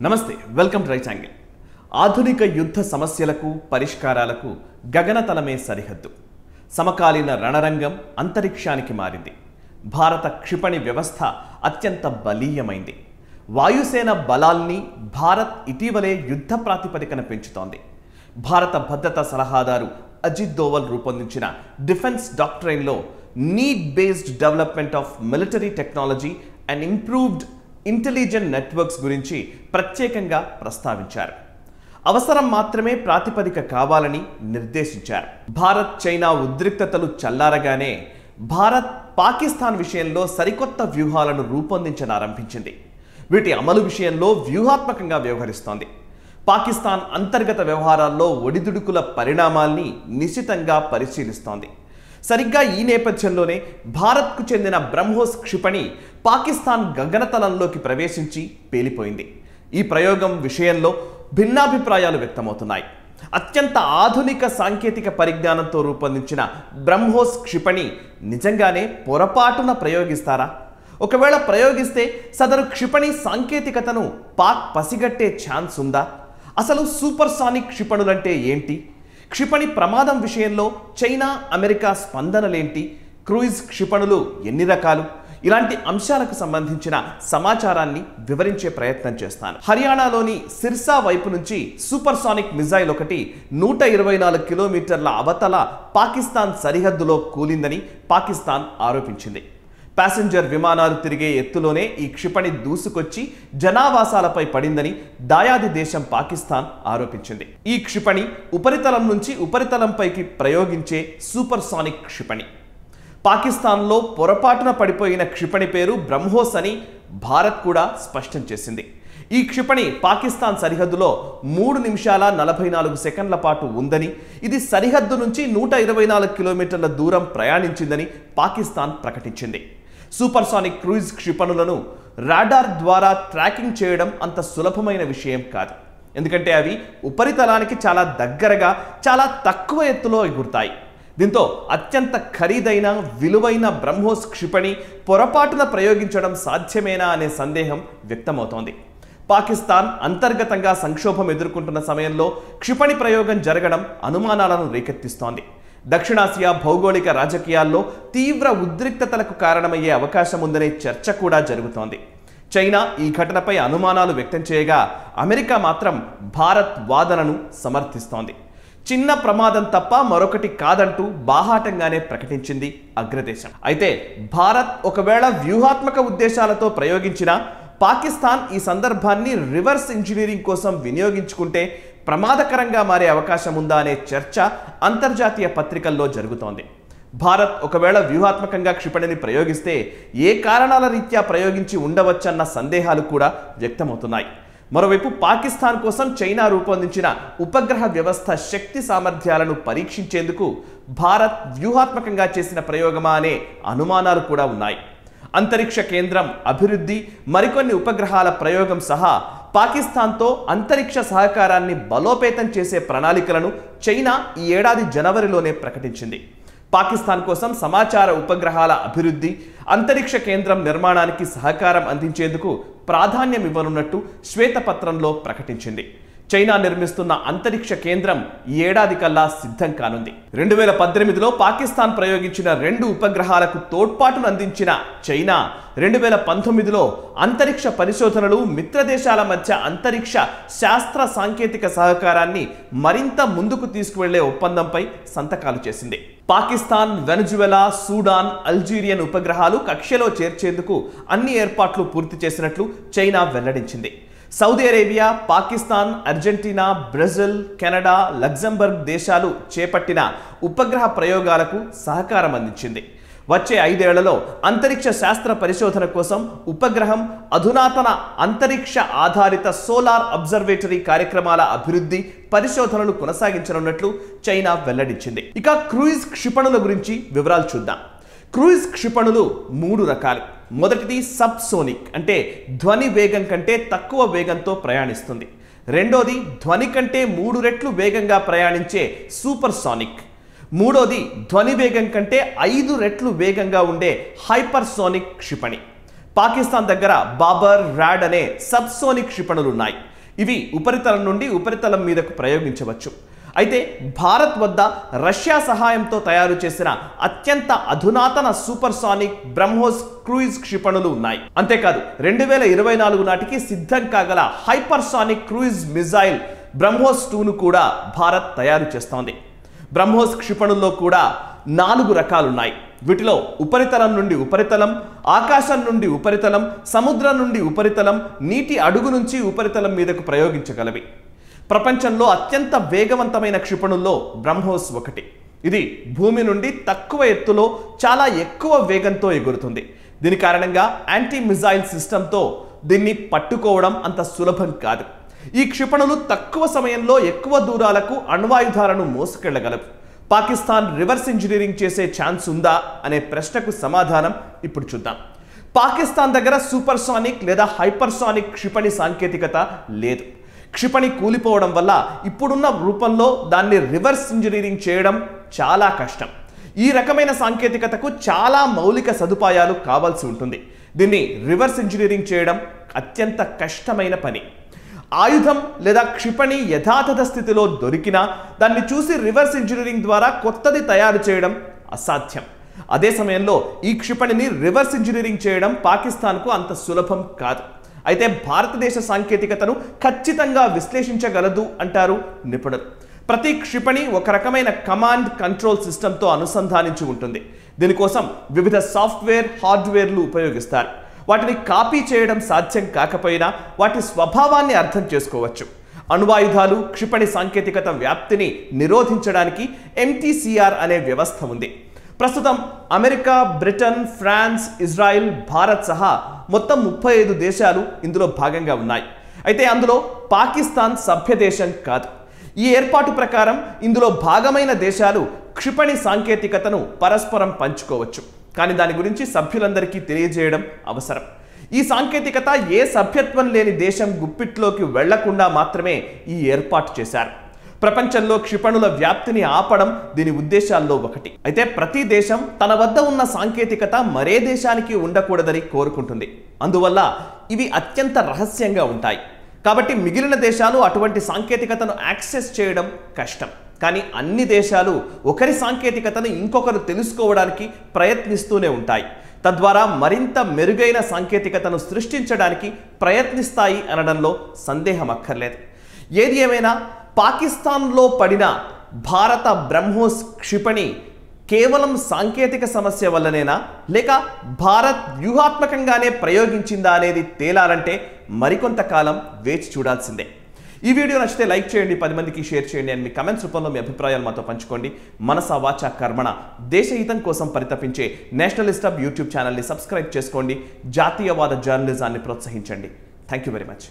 నమస్తే welcome to right angle. ఆధునిక యుద్ధ సమస్యలకు పరిష్కారాలకు గగనతలమే సరిహద్దు. సమకాలీన రణరంగం అంతరిక్షానికి మారింది. భారత క్షిపణి వ్యవస్థ అత్యంత బలీయమైంది. వాయుసేన బలాల్ని భారత్ ఇటీవలే యుద్ధ ప్రాతిపదికన పెంచుతోంది. భారత భద్రతా సలహాదారు అజిత్ దోవల్ రూపొందించిన డిఫెన్స్ డాక్ట్రైన్లో need based development of military technology and improved intelligent networks గురించి ప్రత్యేకంగా ప్రస్తావించారు. అవసరం మాత్రమే ప్రాతిపదిక కావాలని నిర్దేశించారు. భారత్ చైనా ఉద్రిక్తతలు చల్లారగానే భారత్ పాకిస్తాన్ విషయంలో సరికొత్త వ్యూహాలను రూపొందించనారంభించింది. వీటి అమలు విషయంలో వ్యూహాత్మకంగా వ్యవహరిస్తోంది. పాకిస్తాన్ అంతర్గత వ్యవహారాల్లో ఒడిదుడుకుల పరిణామాల్ని నిశితంగా పరిశీలిస్తోంది. సరిగ్గా ఈ నేపథ్యంలోనే భారత్కు చెందిన బ్రహ్మోస్ క్షిపణి పాకిస్తాన్ గగనతలంలోకి ప్రవేశించి పేలిపోయింది. ఈ ప్రయోగం విషయంలో భిన్నాభిప్రాయాలు వ్యక్తమవుతున్నాయి. అత్యంత ఆధునిక సాంకేతిక పరిజ్ఞానంతో రూపొందించిన బ్రహ్మోస్ క్షిపణి నిజంగానే పొరపాటున ప్రయోగిస్తారా? ఒకవేళ ప్రయోగిస్తే సదరు క్షిపణి సాంకేతికతను పాక్ పసిగట్టే ఛాన్స్ ఉందా? అసలు సూపర్సానిక్ క్షిపణులంటే ఏంటి? క్షిపణి ప్రమాదం విషయంలో చైనా అమెరికా స్పందనలేంటి? క్రూయిజ్ క్షిపణులు ఎన్ని రకాలు? ఇలాంటి అంశాలకు సంబంధించిన సమాచారాన్ని వివరించే ప్రయత్నం చేస్తాను. హర్యానాలోని సిర్సా వైపు నుంచి సూపర్సానిక్ మిజైల్ ఒకటి 124 కిలోమీటర్ల అవతల పాకిస్తాన్ సరిహద్దులో కూలిందని పాకిస్తాన్ ఆరోపించింది. ప్యాసింజర్ విమానాలు తిరిగే ఎత్తులోనే ఈ క్షిపణి దూసుకొచ్చి జనావాసాలపై పడిందని దాయాది దేశం పాకిస్తాన్ ఆరోపించింది. ఈ క్షిపణి ఉపరితలం నుంచి ఉపరితలంపైకి ప్రయోగించే సూపర్సానిక్ క్షిపణి. పాకిస్తాన్లో పొరపాటున పడిపోయిన క్షిపణి పేరు బ్రహ్మోస్ అని భారత్ కూడా స్పష్టం చేసింది. ఈ క్షిపణి పాకిస్తాన్ సరిహద్దులో 3 నిమిషాల 44 సెకండ్ల పాటు ఉందని, ఇది సరిహద్దు నుంచి 124 కిలోమీటర్ల దూరం ప్రయాణించిందని పాకిస్తాన్ ప్రకటించింది. సూపర్సానిక్ క్రూయిజ్ క్షిపణులను రాడార్ ద్వారా ట్రాకింగ్ చేయడం అంత సులభమైన విషయం కాదు. ఎందుకంటే అవి ఉపరితలానికి చాలా దగ్గరగా చాలా తక్కువ ఎత్తులో ఎగురుతాయి. దీంతో అత్యంత ఖరీదైన విలువైన బ్రహ్మోస్ క్షిపణి పొరపాటున ప్రయోగించడం సాధ్యమేనా అనే సందేహం వ్యక్తమవుతోంది. పాకిస్తాన్ అంతర్గతంగా సంక్షోభం ఎదుర్కొంటున్న సమయంలో క్షిపణి ప్రయోగం జరగడం అనుమానాలను రేకెత్తిస్తోంది. దక్షిణాసియా భౌగోళిక రాజకీయాల్లో తీవ్ర ఉద్రిక్తతలకు కారణమయ్యే అవకాశం ఉందనే చర్చ కూడా జరుగుతోంది. చైనా ఈ ఘటనపై అనుమానాలు వ్యక్తం చేయగా అమెరికా మాత్రం భారత్ వాదనను సమర్థిస్తోంది. చిన్న ప్రమాదం తప్ప మరొకటి కాదంటూ బాహాటంగానే ప్రకటించింది అగ్రదేశం. అయితే భారత్ ఒకవేళ వ్యూహాత్మక ఉద్దేశాలతో ప్రయోగించినా పాకిస్తాన్ ఈ సందర్భాన్ని రివర్స్ ఇంజనీరింగ్ కోసం వినియోగించుకుంటే ప్రమాదకరంగా మారే అవకాశం ఉందా అనే చర్చ అంతర్జాతీయ పత్రికల్లో జరుగుతోంది. భారత్ ఒకవేళ వ్యూహాత్మకంగా క్షిపణిని ప్రయోగిస్తే ఏ కారణాల రీత్యా ప్రయోగించి ఉండవచ్చన్న సందేహాలు కూడా వ్యక్తమవుతున్నాయి. మరోవైపు పాకిస్తాన్ కోసం చైనా రూపొందించిన ఉపగ్రహ వ్యవస్థ శక్తి సామర్థ్యాలను పరీక్షించేందుకు భారత్ వ్యూహాత్మకంగా చేసిన ప్రయోగమా అనే అనుమానాలు కూడా ఉన్నాయి. అంతరిక్ష కేంద్రం అభివృద్ధి, మరికొన్ని ఉపగ్రహాల ప్రయోగం సహా పాకిస్తాన్తో అంతరిక్ష సహకారాన్ని బలోపేతం చేసే ప్రణాళికలను చైనా ఈ ఏడాది జనవరిలోనే ప్రకటించింది. పాకిస్తాన్ కోసం సమాచార ఉపగ్రహాల అభివృద్ధి, అంతరిక్ష కేంద్రం నిర్మాణానికి సహకారం అందించేందుకు ప్రాధాన్యం ఇవ్వనున్నట్టు శ్వేతపత్రంలో ప్రకటించింది. చైనా నిర్మిస్తున్న అంతరిక్ష కేంద్రం ఈ ఏడాది కల్లా సిద్ధం కానుంది. 2018లో పాకిస్తాన్ ప్రయోగించిన 2 ఉపగ్రహాలకు తోడ్పాటును అందించిన చైనా 2019లో అంతరిక్ష పరిశోధనలు, మిత్రదేశాల మధ్య అంతరిక్ష శాస్త్ర సాంకేతిక సహకారాన్ని మరింత ముందుకు తీసుకువెళ్లే ఒప్పందంపై సంతకాలు చేసింది. పాకిస్తాన్, వెనజువెలా, సూడాన్, అల్జీరియన్ ఉపగ్రహాలు కక్షలో చేర్చేందుకు అన్ని ఏర్పాట్లు పూర్తి చేసినట్లు చైనా వెల్లడించింది. Saudi Arabia, Pakistan, Argentina, Brazil, Canada, Luxembourg దేశాలు చేపట్టిన ఉపగ్రహ ప్రయోగాలకు సహకారం అందించింది. వచ్చే 5 ఏళ్లలో అంతరిక్ష శాస్త్ర పరిశోధన కోసం ఉపగ్రహం, అధునాతన అంతరిక్ష ఆధారిత సోలార్ అబ్జర్వేటరీ కార్యక్రమాల అభివృద్ధి, పరిశోధనలు కొనసాగించనున్నట్లు చైనా వెల్లడించింది. ఇక క్రూయిజ్ క్షిపణుల గురించి వివరాలు చూద్దాం. క్రూయిజ్ క్షిపణులు 3 రకాలు. మొదటిది సబ్సోనిక్, అంటే ధ్వని వేగం కంటే తక్కువ వేగంతో ప్రయాణిస్తుంది. రెండోది ధ్వని కంటే 3 రెట్లు వేగంగా ప్రయాణించే సూపర్సానిక్. మూడోది ధ్వని వేగం కంటే 5 రెట్లు వేగంగా ఉండే హైపర్సోనిక్ క్షిపణి. పాకిస్తాన్ దగ్గర బాబర్, రాడ్ అనే సబ్సోనిక్ క్షిపణులు ఉన్నాయి. ఇవి ఉపరితలం నుండి ఉపరితలం మీదకు ప్రయోగించవచ్చు. అయితే భారత్ వద్ద రష్యా సహాయంతో తయారు చేసిన అత్యంత అధునాతన సూపర్సానిక్ బ్రహ్మోస్ క్రూయిజ్ క్షిపణులు ఉన్నాయి. అంతేకాదు 2024 నాటికి సిద్ధం కాగల హైపర్సానిక్ క్రూయిజ్ మిజైల్ బ్రహ్మోస్ 2ను కూడా భారత్ తయారు చేస్తోంది. బ్రహ్మోస్ క్షిపణుల్లో కూడా 4 రకాలున్నాయి. వీటిలో ఉపరితలం నుండి ఉపరితలం, ఆకాశం నుండి ఉపరితలం, సముద్రం నుండి ఉపరితలం, నీటి అడుగు నుంచి ఉపరితలం మీదకు ప్రయోగించగలవి. ప్రపంచంలో అత్యంత వేగవంతమైన క్షిపణుల్లో బ్రహ్మోస్ ఒకటి. ఇది భూమి నుండి తక్కువ ఎత్తులో చాలా ఎక్కువ వేగంతో ఎగురుతుంది. దీని కారణంగా యాంటీ మిజైల్ సిస్టంతో దీన్ని పట్టుకోవడం అంత సులభం కాదు. ఈ క్షిపణులు తక్కువ సమయంలో ఎక్కువ దూరాలకు అణ్వాయుధాలను మోసుకెళ్లగలవు. పాకిస్తాన్ రివర్స్ ఇంజనీరింగ్ చేసే ఛాన్స్ ఉందా అనే ప్రశ్నకు సమాధానం ఇప్పుడు చూద్దాం. పాకిస్తాన్ దగ్గర సూపర్సానిక్ లేదా హైపర్సానిక్ క్షిపణి సాంకేతికత లేదు. క్షిపణి కూలిపోవడం వల్ల ఇప్పుడున్న రూపంలో దాన్ని రివర్స్ ఇంజనీరింగ్ చేయడం చాలా కష్టం. ఈ రకమైన సాంకేతికతకు చాలా మౌలిక సదుపాయాలు కావాల్సి ఉంటుంది. దీన్ని రివర్స్ ఇంజనీరింగ్ చేయడం అత్యంత కష్టమైన పని. ఆయుధం లేదా క్షిపణి యథాతథ స్థితిలో దొరికినా దాన్ని చూసి రివర్స్ ఇంజనీరింగ్ ద్వారా కొత్తది తయారు చేయడం అసాధ్యం. అదే సమయంలో ఈ క్షిపణిని రివర్స్ ఇంజనీరింగ్ చేయడం పాకిస్తాన్కు అంత సులభం కాదు. అయితే భారతదేశ సాంకేతికతను ఖచ్చితంగా విశ్లేషించగలదు అంటారు నిపుణులు. ప్రతి క్షిపణి ఒక రకమైన కమాండ్ కంట్రోల్ సిస్టంతో అనుసంధానించి ఉంటుంది. దీనికోసం వివిధ సాఫ్ట్వేర్, హార్డ్వేర్లు ఉపయోగిస్తారు. వాటిని కాపీ చేయడం సాధ్యం కాకపోయినా వాటి స్వభావాన్ని అర్థం చేసుకోవచ్చు. అణ్వాయుధాలు, క్షిపణి సాంకేతికత వ్యాప్తిని నిరోధించడానికి MTCR అనే వ్యవస్థ ఉంది. ప్రస్తుతం America, Britain, France, Israel, Bharat సహా మొత్తం 35 దేశాలు ఇందులో భాగంగా ఉన్నాయి. అయితే అందులో పాకిస్తాన్ సభ్య దేశం కాదు. ఈ ఏర్పాటు ప్రకారం ఇందులో భాగమైన దేశాలు క్షిపణి సాంకేతికతను పరస్పరం పంచుకోవచ్చు. కానీ దాని గురించి సభ్యులందరికీ తెలియజేయడం అవసరం. ఈ సాంకేతికత ఏ సభ్యత్వం లేని దేశం గుప్పిట్లోకి వెళ్లకుండా మాత్రమే ఈ ఏర్పాటు చేశారు. ప్రపంచంలో క్షిపణుల వ్యాప్తిని ఆపడం దీని ఉద్దేశాల్లో ఒకటి. అయితే ప్రతి దేశం తన వద్ద ఉన్న సాంకేతికత మరే దేశానికి ఉండకూడదని కోరుకుంటుంది. అందువల్ల ఇవి అత్యంత రహస్యంగా ఉంటాయి. కాబట్టి మిగిలిన దేశాలు అటువంటి సాంకేతికతను యాక్సెస్ చేయడం కష్టం. కానీ అన్ని దేశాలు ఒకరి సాంకేతికతను ఇంకొకరు తెలుసుకోవడానికి ప్రయత్నిస్తూనే ఉంటాయి. తద్వారా మరింత మెరుగైన సాంకేతికతను సృష్టించడానికి ప్రయత్నిస్తాయి అనడంలో సందేహం అక్కర్లేదు. ఏది ఏమైనా పాకిస్తాన్లో పడిన భారత బ్రహ్మోస్ క్షిపణి కేవలం సాంకేతిక సమస్య వల్లనేనా, లేక భారత్ వ్యూహాత్మకంగానే ప్రయోగించిందా అనేది తేలాలంటే మరికొంతకాలం వేచి చూడాల్సిందే. ఈ వీడియో నచ్చితే లైక్ చేయండి, 10 మందికి షేర్ చేయండి అండ్ మీ కమెంట్స్ రూపంలో మీ అభిప్రాయాలు మాతో పంచుకోండి. మనసా వాచా కర్మణ దేశహితం కోసం పరితపించే నేషనలిస్ట్ హబ్ యూట్యూబ్ ఛానల్ని సబ్స్క్రైబ్ చేసుకోండి. జాతీయవాద జర్నలిజాన్ని ప్రోత్సహించండి. Thank you very much.